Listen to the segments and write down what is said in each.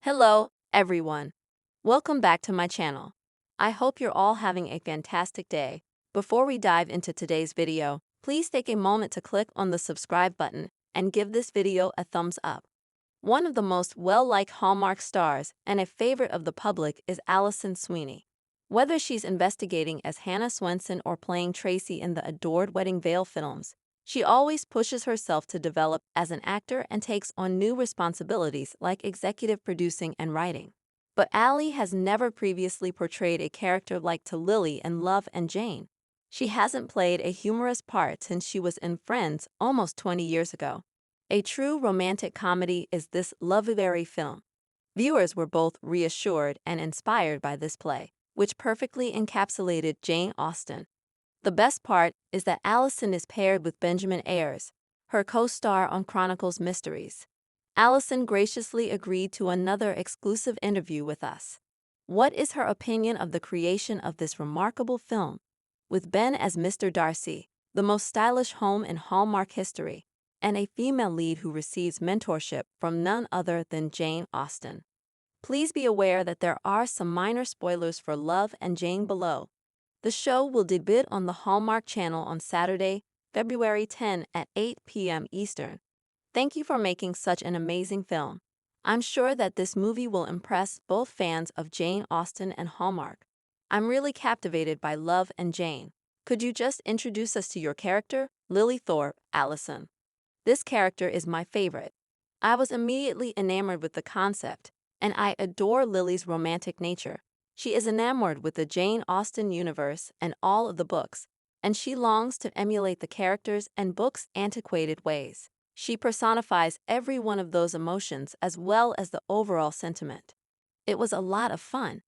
Hello, everyone. Welcome back to my channel. I hope you're all having a fantastic day. Before we dive into today's video, please take a moment to click on the subscribe button and give this video a thumbs up. One of the most well-liked Hallmark stars and a favorite of the public is Alison Sweeney. Whether she's investigating as Hannah Swenson or playing Tracy in the adored Wedding Veil films, she always pushes herself to develop as an actor and takes on new responsibilities like executive producing and writing. But Allie has never previously portrayed a character like to Lily in Love and Jane. She hasn't played a humorous part since she was in Friends almost 20 years ago. A true romantic comedy is this lovely film. Viewers were both reassured and inspired by this play, which perfectly encapsulated Jane Austen. The best part is that Alison is paired with Benjamin Ayres, her co-star on Chronicles Mysteries. Alison graciously agreed to another exclusive interview with us. What is her opinion of the creation of this remarkable film? With Ben as Mr. Darcy, the most stylish home in Hallmark history, and a female lead who receives mentorship from none other than Jane Austen. Please be aware that there are some minor spoilers for Love and Jane below. The show will debut on the Hallmark Channel on Saturday, February 10 at 8 p.m. Eastern. Thank you for making such an amazing film. I'm sure that this movie will impress both fans of Jane Austen and Hallmark. I'm really captivated by Love and Jane. Could you just introduce us to your character, Lily Thorpe, Alison? This character is my favorite. I was immediately enamored with the concept, and I adore Lily's romantic nature. She is enamored with the Jane Austen universe and all of the books, and she longs to emulate the characters and books' antiquated ways. She personifies every one of those emotions as well as the overall sentiment. It was a lot of fun.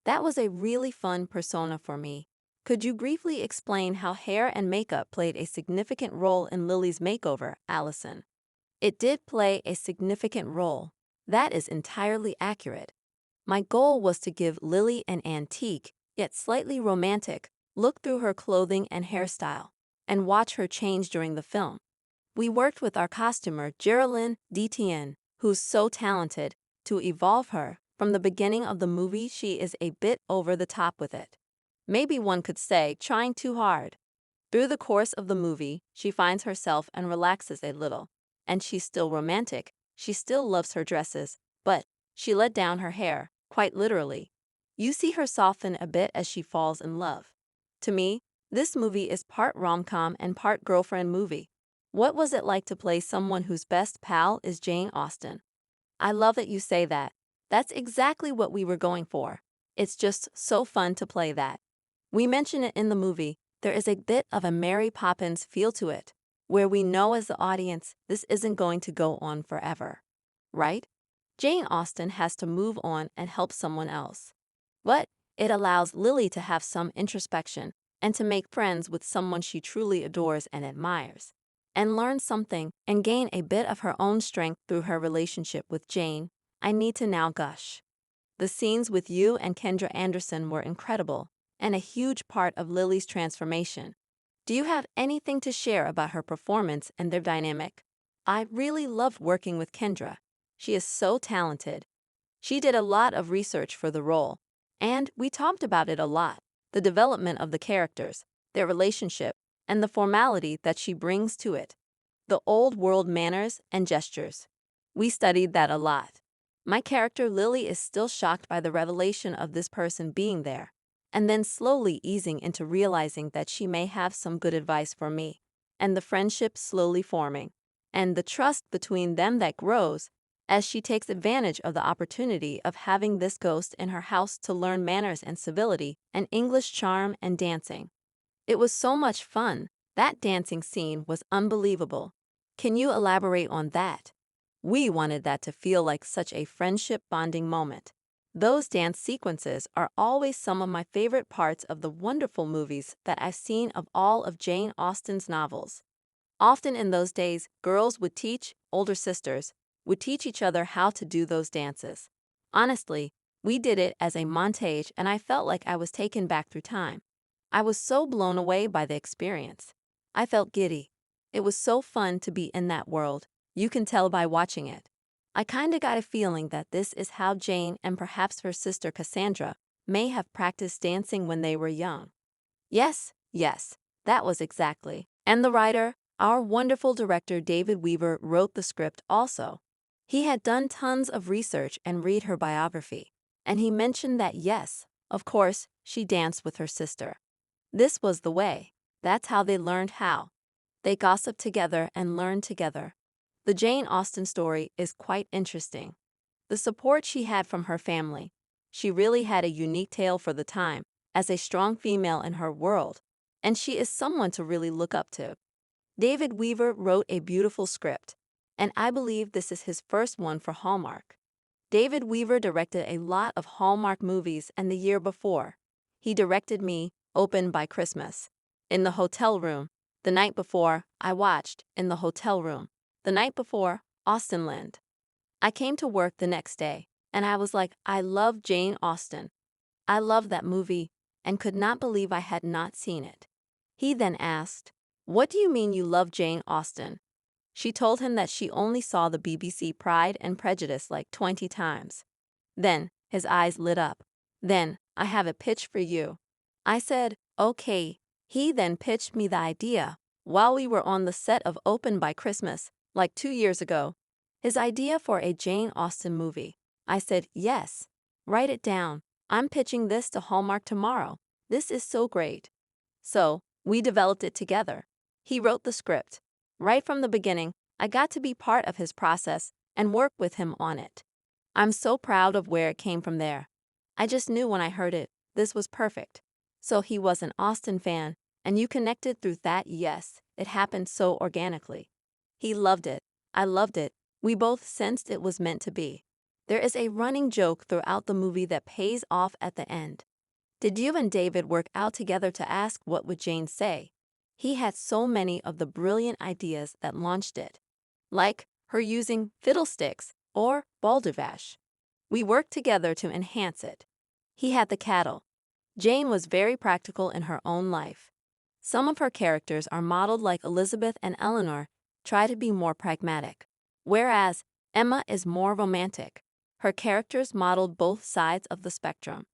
That was a really fun persona for me. Could you briefly explain how hair and makeup played a significant role in Lily's makeover, Alison? It did play a significant role. That is entirely accurate. My goal was to give Lily an antique, yet slightly romantic, look through her clothing and hairstyle, and watch her change during the film. We worked with our costumer, Geraldine Detienne, who's so talented, to evolve her. From the beginning of the movie, she is a bit over the top with it. Maybe one could say, trying too hard. Through the course of the movie, she finds herself and relaxes a little. And she's still romantic, she still loves her dresses, but she let down her hair, quite literally. You see her soften a bit as she falls in love. To me, this movie is part rom-com and part girlfriend movie. What was it like to play someone whose best pal is Jane Austen? I love that you say that. That's exactly what we were going for. It's just so fun to play that. We mention it in the movie, there is a bit of a Mary Poppins feel to it, where we know as the audience this isn't going to go on forever. Right? Jane Austen has to move on and help someone else. But it allows Lily to have some introspection and to make friends with someone she truly adores and admires, and learn something and gain a bit of her own strength through her relationship with Jane. I need to now gush. The scenes with you and Kendra Anderson were incredible and a huge part of Lily's transformation. Do you have anything to share about her performance and their dynamic? I really loved working with Kendra. She is so talented. She did a lot of research for the role, and we talked about it a lot. The development of the characters, their relationship, and the formality that she brings to it. The old world manners and gestures. We studied that a lot. My character Lily is still shocked by the revelation of this person being there, and then slowly easing into realizing that she may have some good advice for me, and the friendship slowly forming, and the trust between them that grows, as she takes advantage of the opportunity of having this ghost in her house to learn manners and civility and English charm and dancing. It was so much fun. That dancing scene was unbelievable. Can you elaborate on that? We wanted that to feel like such a friendship bonding moment. Those dance sequences are always some of my favorite parts of the wonderful movies that I've seen of all of Jane Austen's novels. Often in those days, girls would teach, older sisters, would teach each other how to do those dances. Honestly, we did it as a montage and I felt like I was taken back through time. I was so blown away by the experience. I felt giddy. It was so fun to be in that world. You can tell by watching it. I kinda got a feeling that this is how Jane and perhaps her sister Cassandra may have practiced dancing when they were young. Yes, yes, that was exactly. And the writer, our wonderful director David Weaver, wrote the script also. He had done tons of research and read her biography, and he mentioned that yes, of course, she danced with her sister. This was the way. That's how they learned how. They gossiped together and learned together. The Jane Austen story is quite interesting. The support she had from her family. She really had a unique tale for the time, as a strong female in her world, and she is someone to really look up to. David Weaver wrote a beautiful script, and I believe this is his first one for Hallmark. David Weaver directed a lot of Hallmark movies, and the year before, he directed Me, Open by Christmas, In the Hotel Room. The night before, I watched In the Hotel Room. The night before, Austenland. I came to work the next day, and I was like, I love Jane Austen. I love that movie, and could not believe I had not seen it. He then asked, "What do you mean you love Jane Austen?" She told him that she only saw the BBC Pride and Prejudice like 20 times. Then, his eyes lit up. "Then, I have a pitch for you." I said, "Okay." He then pitched me the idea, while we were on the set of Open by Christmas, like 2 years ago. His idea for a Jane Austen movie. I said, "Yes. Write it down. I'm pitching this to Hallmark tomorrow. This is so great." So, we developed it together. He wrote the script. Right from the beginning, I got to be part of his process and work with him on it. I'm so proud of where it came from there. I just knew when I heard it, this was perfect. So he was an Austen fan, and you connected through that. Yes, it happened so organically. He loved it. I loved it. We both sensed it was meant to be. There is a running joke throughout the movie that pays off at the end. Did you and David work out together to ask what would Jane say? He had so many of the brilliant ideas that launched it. Like her using fiddlesticks or balderdash. We worked together to enhance it. He had the cattle. Jane was very practical in her own life. Some of her characters are modeled like Elizabeth, and Eleanor try to be more pragmatic, whereas Emma is more romantic. Her characters modeled both sides of the spectrum.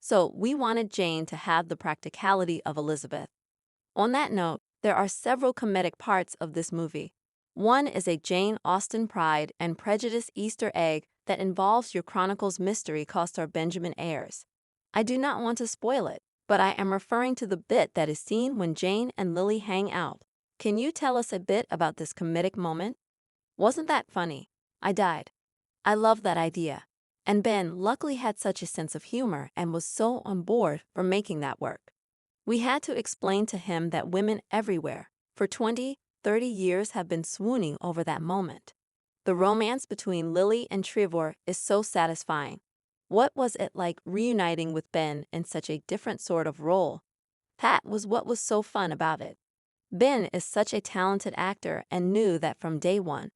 So we wanted Jane to have the practicality of Elizabeth. On that note, there are several comedic parts of this movie. One is a Jane Austen Pride and Prejudice Easter egg that involves your Chronicles mystery co-star Benjamin Ayres. I do not want to spoil it, but I am referring to the bit that is seen when Jane and Lily hang out. Can you tell us a bit about this comedic moment? Wasn't that funny? I died. I love that idea. And Ben luckily had such a sense of humor and was so on board for making that work. We had to explain to him that women everywhere, for 20, 30 years, have been swooning over that moment. The romance between Lily and Trevor is so satisfying. What was it like reuniting with Ben in such a different sort of role? That was what was so fun about it. Ben is such a talented actor and knew that from day one.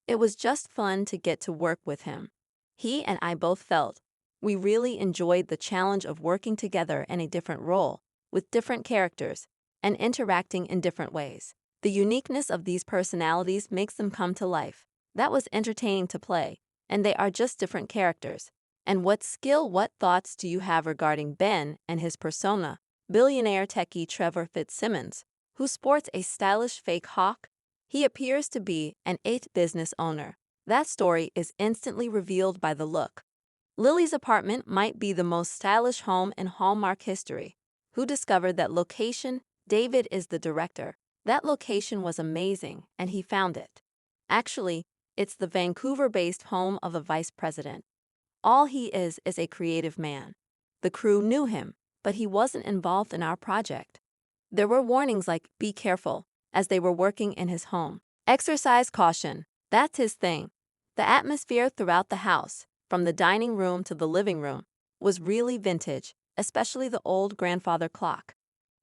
It was just fun to get to work with him. He and I both felt we really enjoyed the challenge of working together in a different role, with different characters, and interacting in different ways. The uniqueness of these personalities makes them come to life. That was entertaining to play, and they are just different characters. And what thoughts do you have regarding Ben and his persona, billionaire techie Trevor Fitzsimmons, who sports a stylish fake hawk? He appears to be an 8 business owner. That story is instantly revealed by the look. Lily's apartment might be the most stylish home in Hallmark history. Who discovered that location? David is the director. That location was amazing, and he found it. Actually, it's the Vancouver-based home of a vice president. All he is a creative man. The crew knew him, but he wasn't involved in our project. There were warnings like, "Be careful," as they were working in his home. "Exercise caution." That's his thing. The atmosphere throughout the house, from the dining room to the living room, was really vintage, especially the old grandfather clock.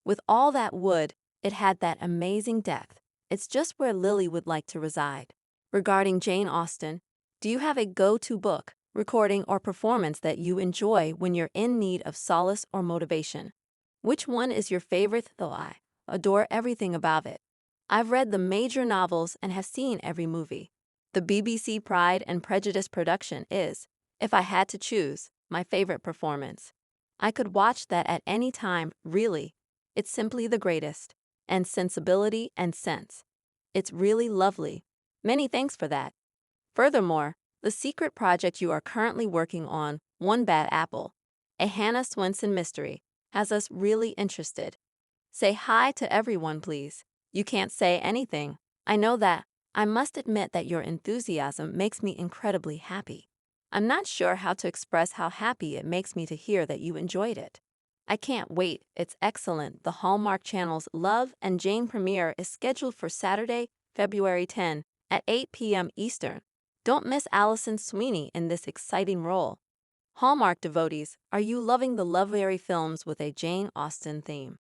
With all that wood, it had that amazing depth. It's just where Lily would like to reside. Regarding Jane Austen, do you have a go-to book, recording, or performance that you enjoy when you're in need of solace or motivation? Which one is your favorite, though I adore everything about it? I've read the major novels and have seen every movie. The BBC Pride and Prejudice production is, if I had to choose, my favorite performance. I could watch that at any time, really. It's simply the greatest. And sensibility and sense. It's really lovely. Many thanks for that. Furthermore, the secret project you are currently working on, One Bad Apple, a Hannah Swenson mystery, has us really interested. Say hi to everyone, please. You can't say anything. I know that. I must admit that your enthusiasm makes me incredibly happy. I'm not sure how to express how happy it makes me to hear that you enjoyed it. I can't wait. It's excellent. The Hallmark Channel's Love and Jane premiere is scheduled for Saturday, February 10 at 8 p.m. Eastern. Don't miss Alison Sweeney in this exciting role. Hallmark devotees, are you loving the Loveberry films with a Jane Austen theme?